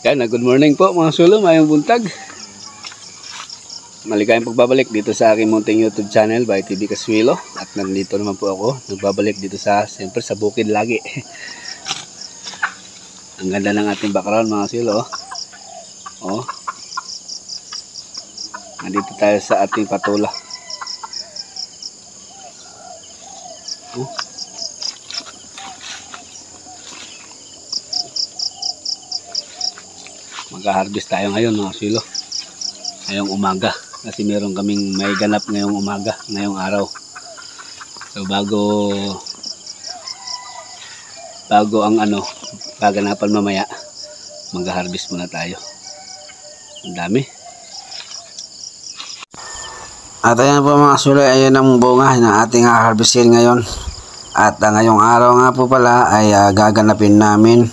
Yan, good morning po mga sulo, mayong buntag. Maligayang pagbabalik dito sa aking munting YouTube channel by TV Casuelo. At nandito naman po ako, nagbabalik dito siyempre sa bukid lagi. Ang ganda ng ating background mga sulo. Oh. Nandito tayo sa ating patula. Oh. Mag-harvest tayo ngayon mga silo. Ngayong umaga. Kasi meron kaming may ganap ngayong umaga. Ngayong araw. So bago ang kaganapan mamaya, mag-harvest muna tayo. Ang dami. At ayan po mga silo, ayan ang bunga na ating harvestin ngayon. At ngayong araw nga po pala ay gaganapin namin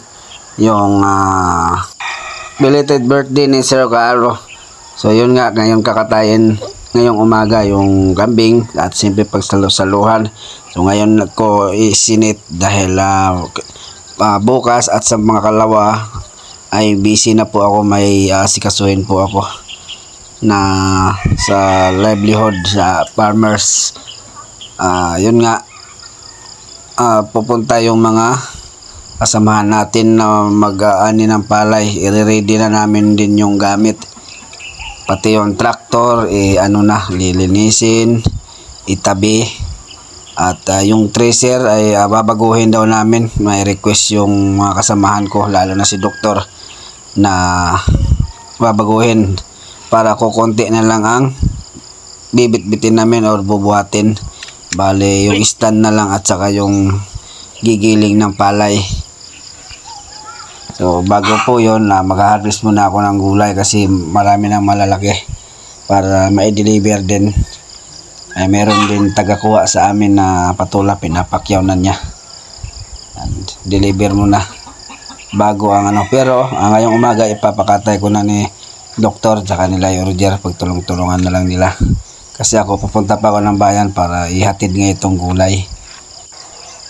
yung belated birthday ni Sir Caro. So yun nga, ngayon kakatayin ngayong umaga yung kambing at simple pagsalusaluhan. So ngayon ko isinit dahil bukas at sa mga kalawa ay busy na po ako, may sikasuhin po ako na sa livelihood sa farmers. Yun nga, pupunta yung mga kasamahan natin na mag-aani ng palay. I-ready na namin din yung gamit, pati yung tractor lilinisin, itabi, at yung tracer ay babaguhin daw namin. May request yung mga kasamahan ko, lalo na si doktor, na babaguhin para kukunti na lang ang bibit-bitin namin or bubuhatin. Bale yung stand na lang at saka yung gigiling ng palay. So bago po yun, mag-harvest muna ako ng gulay kasi marami nang malalaki para ma-deliver din. Ay meron din tagakuha sa amin na patula, pinapakyaw na niya. And deliver muna bago ang pero ngayong umaga ipapakatay ko na ni doktor tsaka nila Roger, pagtulong-tulungan na lang nila. Kasi ako pupunta pa ako ng bayan para ihatid nga itong gulay.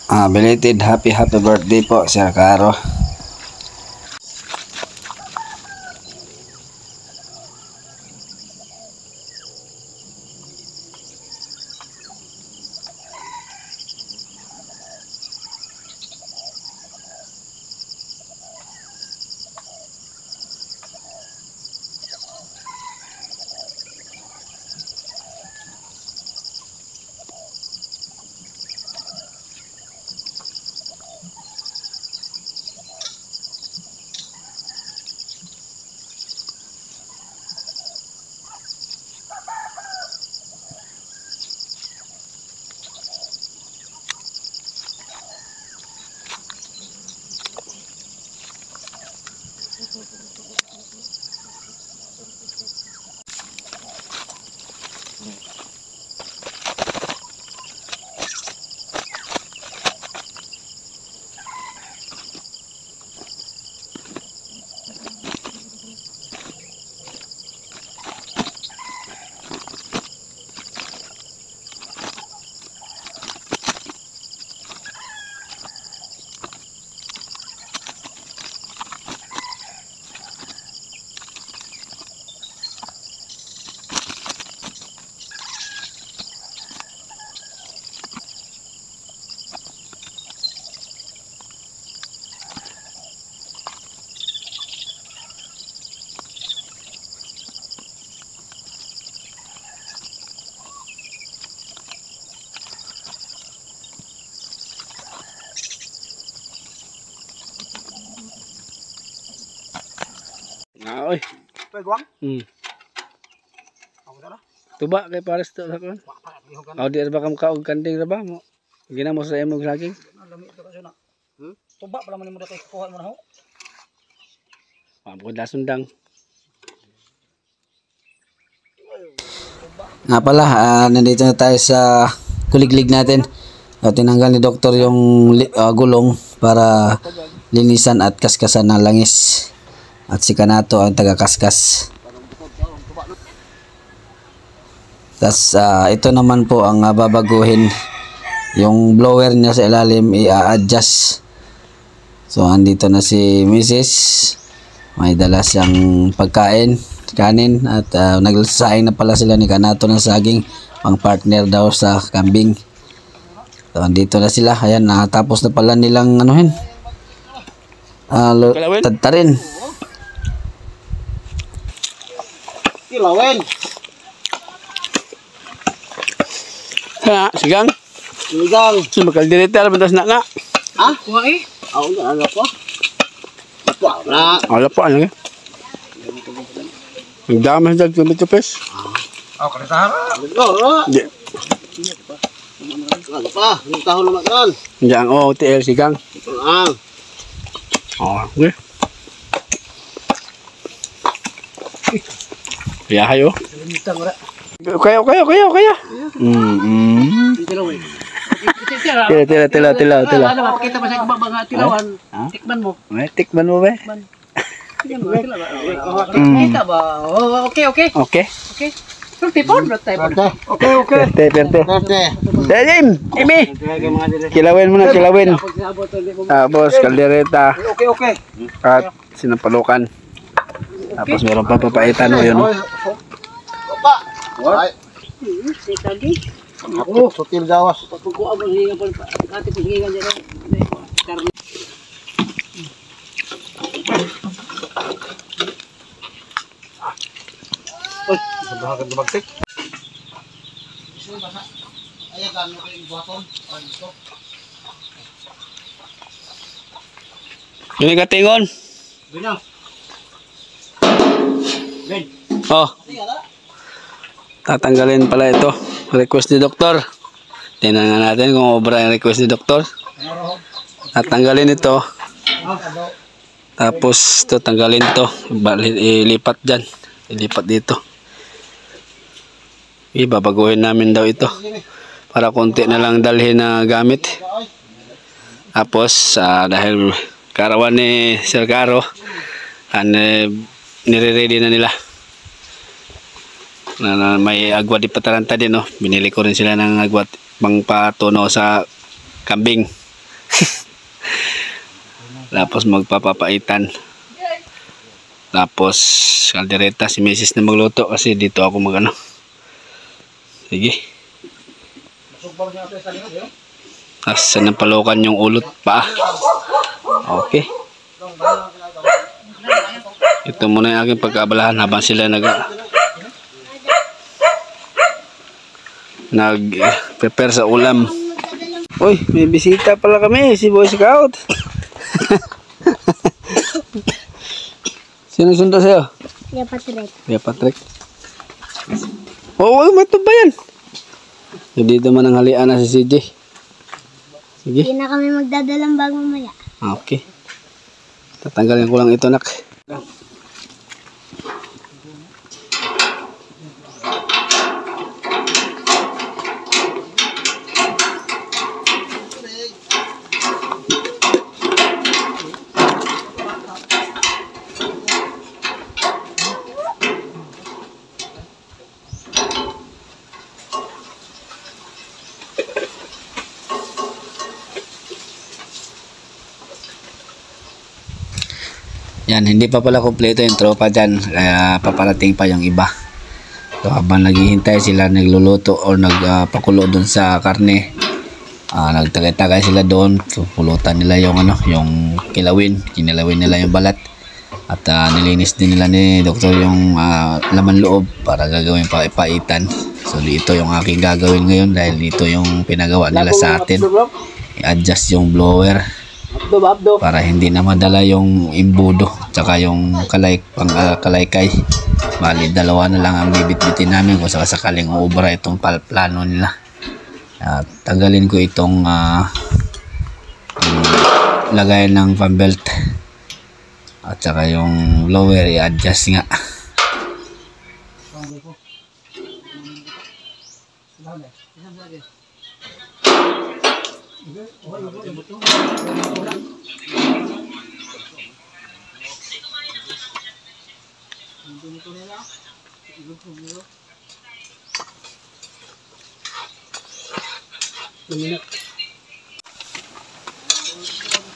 Belated happy birthday po Sir Caro. Oy. Pagwang? Tuba kay pares to sakon. Di ba kam kaog kanding ra ba mo? Gina mo sa imong saging. Lami ito kasi na. Tuba pala man mo dito kuha mo na ho. Pabukod sundang. Nga pala, nandito na tayo sa kuliglig natin. Tinanggal ni doktor yung gulong para linisan at kaskasan ng langis. At si Kanato ang taga-kaskas. Tas ito naman po ang babaguhin. Yung blower niya sa ilalim i-adjust. So andito na si Mrs. May dala siyang pagkain, kanin at nagsasaing na pala sila ni Kanato ng saging pang partner daw sa kambing. So, dito na sila. Ayan, natapos na pala nilang anuhin. Tadtarin. Kilawin. Ha, sigang. Sigang. So, magkaldirita, bantas na nga. Ha? Kuha eh. Ako na, ano po? Wala. Wala po, ano nga. Ang dami sa tumitupis. Ako, karitara. Hindi. Ano pa? Anong tahon naman yan? Diyan, OTL sigang. Ah. Okay. Kaya kayo. Kaya. Tila. Pakita mo sa mga tilawan. Tikman mo. Tikman mo ba? Kita ba? Okay. Okay. Okay. Perte. Dalim! Imi! Kilawin mo na, kilawin. Tapos, kaldereta. Okay. At sinampalukan. Tapos, meron pa papaitan o yun. Opa! Ay. Ako, sutil gawas. Pagkukuha mo, hinga po. Kati po, hinga dyan. Karne. Uy, sabahan ka dumagsik. Ayan, gano'n ko yung buhaton. Yung ikatingon. Ganyan. Ben. Oh. Tatanggalin pala ito. Request ni doktor. Tingnan nga natin kung obra yung request ni doktor. Tatanggalin ito. Tapos ito tanggalin ito. Ilipat dyan. Ilipat dito. Babaguhin namin daw ito. Para konti na lang dalhin na gamit. Tapos dahil karawan ni Sir Caro, nire-ready na nila. Na may agwat di pataranta din, no? Binili ko rin sila ng agwat pang patuno sa kambing. Tapos magpapapaitan. Tapos kaldereta, si Mrs. na magluto kasi dito ako magano. Sige. Tapos sinampalukan yung ulot pa. Okay. Ito muna yung aking pagkaabalahan habang sila nag-prepare sa ulam. Uy, may bisita pala kami, si Boy Scout. Sino sundo sa'yo? Kuya Patrick. Oh, wag matubayan. Dito man ang halian na si CJ. Sige. Hindi na kami magdadalang bag mamaya. Okay. Tatanggalin ko lang ito, nak. Yan, hindi pa pala kumpleto yung tropa dyan. Kaya paparating pa yung iba. So habang naghihintay sila, nagluluto o nagpakulo doon sa karne, nagtagay-tagay sila doon. So, pulutan nila yung yung kilawin. Kinilawin nila yung balat. At nilinis din nila ni doktor yung laman loob para gagawin pa ipaitan. So dito yung aking gagawin ngayon dahil dito yung pinagawa nila sa atin. I-adjust yung blower para hindi na madala yung imbudo tsaka yung kalaykay. Bali dalawa na lang ang bibit-bitin namin kung sakaling ubra itong plano nila. Tanggalin ko itong lagayan ng fan belt at saka yung blower i-adjust nga.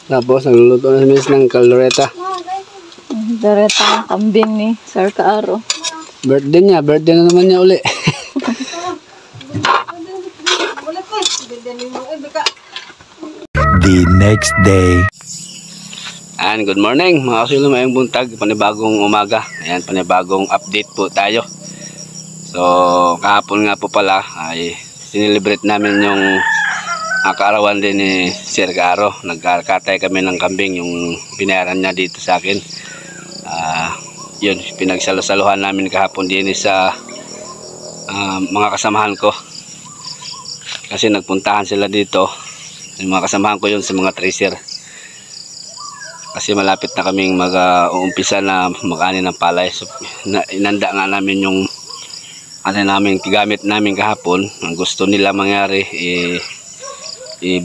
Tapos nagluluto na si Miss ng kaldereta. Kaldereta ng kambing ni Sir Kaaro. Birthday na naman niya uli. The next day. And good morning mga kasulo, mayang buntag, panibagong umaga. Ayan, panibagong update po tayo. So kahapon nga po pala ay sinilibrate namin yung kaarawan din ni Sir Kaaro. Nagkakatay kami ng kambing, yung binayaran niya dito sa akin. Yun, pinagsalo-saluhan namin kahapon din sa mga kasamahan ko. Kasi nagpuntahan sila dito. Yung mga kasamahan ko yun sa mga tracer. Kasi malapit na kaming mag-uumpisa na mag-ani ng palay. So, inanda nga namin yung gamit namin kahapon. Ang gusto nila mangyari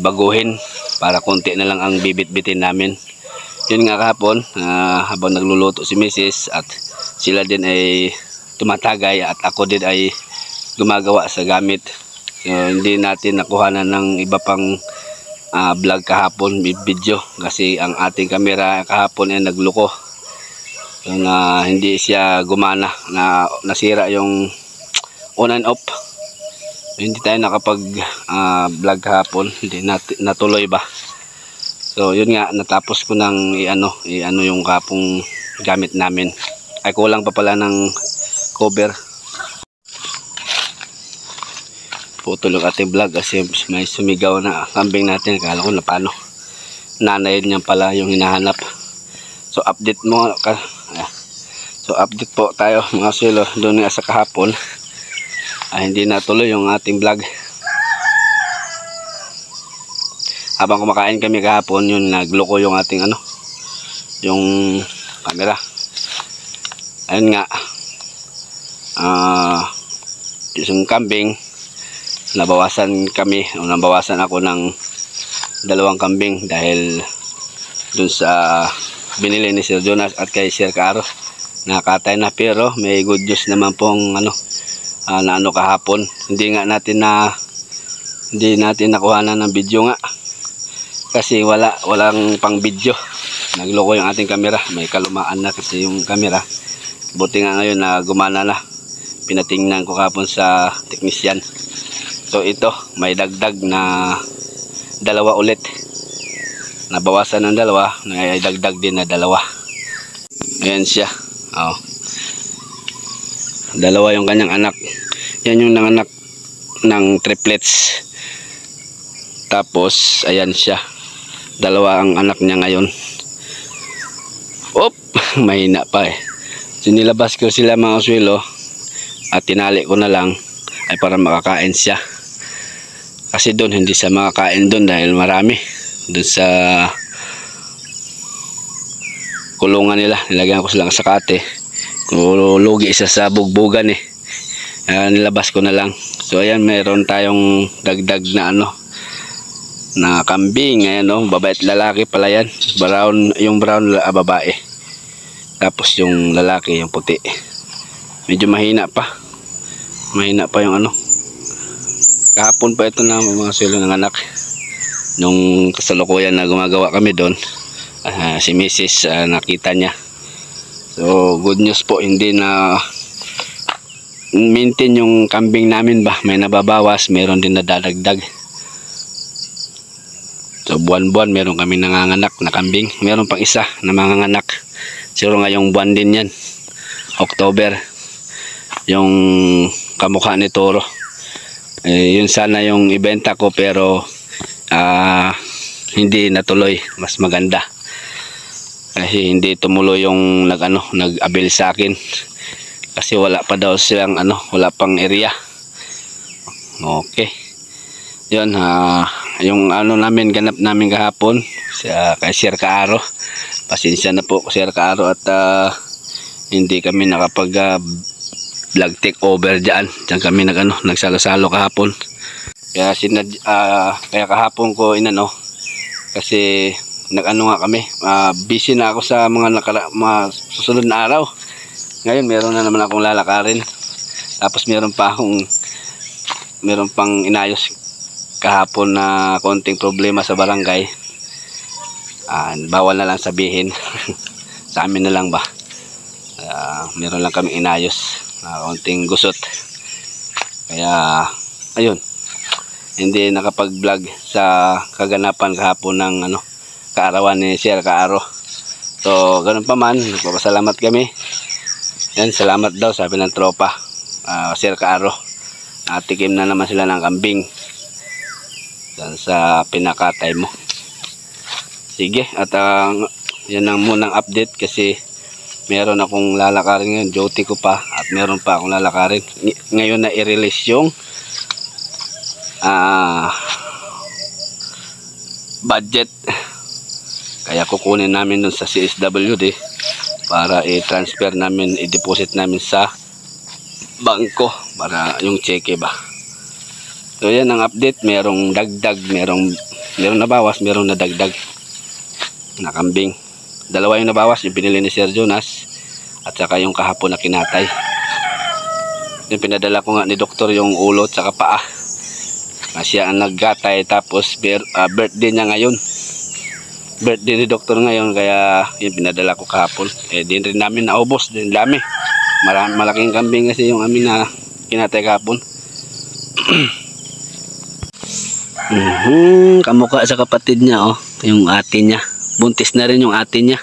baguhin para konti na lang ang bibit-bitin namin. Yun nga kahapon, habang nagluluto si Mrs. at sila din ay tumatagay at ako din ay gumagawa sa gamit. So, hindi natin nakuhanan ng iba pang vlog kahapon, video, kasi ang ating camera kahapon ay nagluko. So, hindi siya gumana, nasira yung on and off. So, hindi tayo nakapag vlog kahapon, hindi natuloy ba. So yun nga, natapos ko ng i-ano yung kapong gamit namin. Ay kulang pa pala ng cover. Putol yung ating vlog kasi may sumigaw na kambing natin. Kala ko na paano. Nanay niya pala yung hinahanap. So update po tayo mga silo. Doon nga sa kahapon hindi natuloy yung ating vlog. Habang kumakain kami kahapon, yun nagloko yung ating yung camera. Ayun nga, yung kambing, nabawasan ako ng 2 kambing dahil dun sa binili ni Sir Jonas at kay Sir Kaaro. Nakatay na, pero may good news naman pong kahapon. Hindi natin nakuhanan ng video nga. Kasi walang pang video. Nagloko yung ating camera. May kalumaan na kasi yung camera. Buti nga ngayon na gumana na. Pinatingnan ko kapon sa technician. So ito, may dagdag na 2 ulit. Nabawasan ng 2, may dagdag din na 2. Ayan siya. 2 yung kanyang anak. Yan yung nanganak ng triplets. Tapos ayan siya. 2 ang anak niya ngayon. Mahina pa So nilabas ko sila mga swilo at tinali ko na lang ay para makakain siya. Kasi doon hindi siya makakain doon dahil marami. Doon sa kulungan nila, nilagyan ko silang sakate. Lugi isa sa bugbugan nilabas ko na lang. So ayan, meron tayong dagdag na kambing. Ayan babae at lalaki pala yan. Yung brown babae. Tapos yung lalaki yung puti. Medyo mahina pa yung kahapon pa ito na mga silo ng anak. Nung kasalukuyan na gumagawa kami doon, si Mrs. Nakita niya. So good news po, hindi na maintain yung kambing namin ba. May nababawas, meron din nadadagdag. So buwan-buwan meron kami nanganganak na kambing. Meron pang isa na manganganak. Siguro ngayong buwan din yan, October. Yung kamukha ni Toro. Yun sana yung ibenta ko, pero hindi natuloy. Mas maganda kasi hindi tumuloy yung nag-abil sa akin. Kasi wala pa daw silang wala pang area. Okay. Yun, yung namin, ganap namin kahapon kay Sir Kaaro. Pasensya na po Sir Kaaro at hindi kami nakapag vlog take over diyan kami nagsalo-salo kahapon. Kaya kaya kahapon ko kasi nga kami, busy na ako sa mga susunod na araw. Ngayon meron na naman akong lalakarin. Tapos meron pang inayos kahapon na konting problema sa barangay. Bawal na lang sabihin. Sa amin na lang ba. Meron lang kami inayos na konting gusot. Kaya ayun, hindi nakapag-vlog sa kaganapan kahapon ng kaarawan ni Sir Kaaro. So ganun pa man, nagpapasalamat kami. Yan, salamat daw sabi ng tropa, Sir Kaaro. Tikim na naman sila ng kambing yan sa pinakatay mo. Sige, at yan ang munang update kasi meron akong lalakarin ngayon, duty ko pa, at meron pa akong lalakarin ngayon na i-release yung budget. Kaya kukunin namin dun sa CSWD para i-transfer namin, i-deposit namin sa bangko para yung cheque ba. So yan ang update, merong dagdag, merong nabawas, merong nadagdag na kambing. Dalawa yung nabawas, yung binili ni Sir Jonas at saka yung kahapon na kinatay. Yung pinadala ko nga ni doktor yung ulo at saka paa. Siya ang naggatay, tapos birthday niya ngayon. Birthday ni doktor ngayon, kaya yung pinadala ko kahapon. Din rin namin naubos, din dami. Malaking kambing kasi yung amin na kinatay kahapon. Kamukha sa kapatid niya, yung ate niya. Buntis na rin yung ate niya.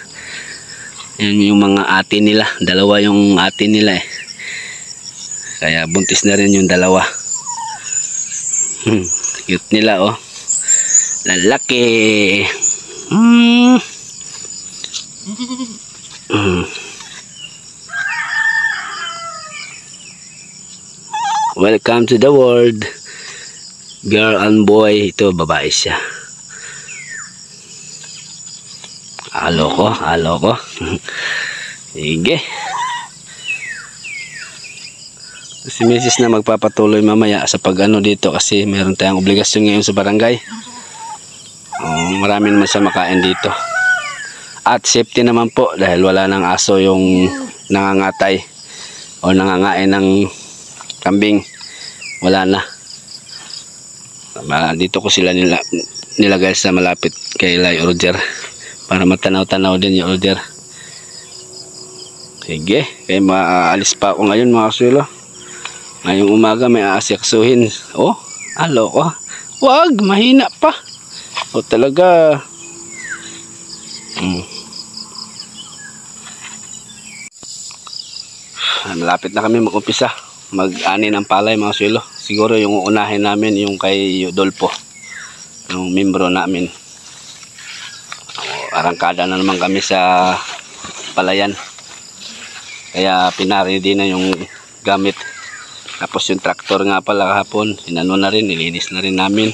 Yan yung mga ate nila. Dalawa yung ate nila Kaya buntis na rin yung dalawa. Cute nila lalaki. Welcome to the world. Girl and boy. Ito babae siya. Halo ko. Sige. Si Mrs. na magpapatuloy mamaya sa dito kasi meron tayong obligasyon ngayon sa barangay. Marami naman sa makain dito. At safety naman po dahil wala nang aso yung nangangatay o nangangain ng kambing. Wala na. Dito ko sila nilagay sa malapit kay Lai Roger para matanaw-tanaw din yung Roger. Sige, kaya maalis pa ako ngayon mga kasulo. Ngayong umaga may aasiksuhin. Halo ko. Wag, mahina pa. Talaga. Malapit na kami mag-umpisa. Mag-ani ng palay mga kasulo. Siguro yung uunahin namin yung kay Dolpo, yung membro namin. Arangkada na naman kami sa palayan. Kaya pinaredy na yung gamit. Tapos yung traktor nga pala kahapon, nilinis na rin namin.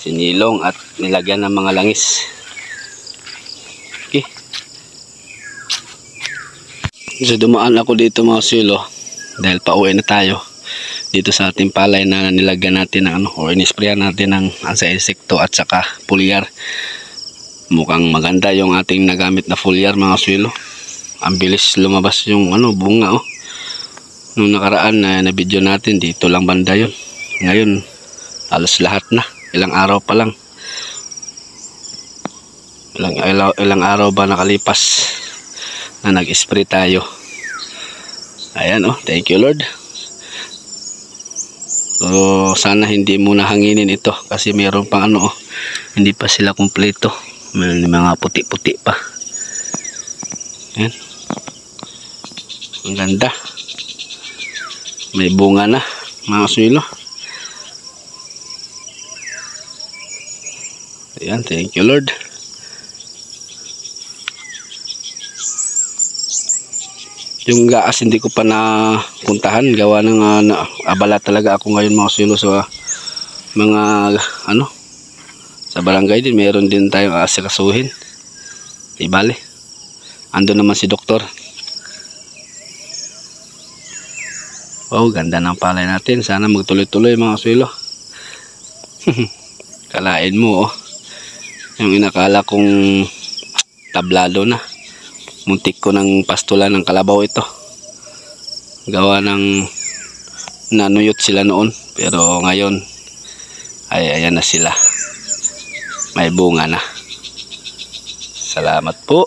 Sinilong at nilagyan ng mga langis. Okay. So dumaan ako dito mga kasulo dahil pauwi na tayo. Dito sa ating palay na nilagyan natin ng o inisprayan natin ng ansa-insekto at saka foliar. Mukhang maganda yung ating nagamit na foliar mga kasulo. Ang bilis lumabas yung bunga Nung nakaraan na video natin dito lang banda yun. Ngayon halos lahat na. Ilang araw pa lang. Ilang araw ba nakalipas na nag-spray tayo. Ayan thank you Lord. So sana hindi muna hanginin ito kasi mayroon pang hindi pa sila kumpleto. May mga puti-puti pa. Ayan. Ang ganda. May bunga na mga kasulo. Ayan, thank you Lord. Yung gaas hindi ko pa napuntahan, gawa ng abala talaga ako ngayon mga kasulo sa mga sa barangay din. Meron din tayong asikasuhin. Di bale, ando naman si doktor. Wow, ganda ng palay natin. Sana magtuloy-tuloy mga kasulo. Kalain mo yung inakala kong tablado na. Muntik ko ng pastula ng kalabaw ito. Gawa ng nanuyot sila noon. Pero ngayon ay ayan na sila. May bunga na. Salamat po.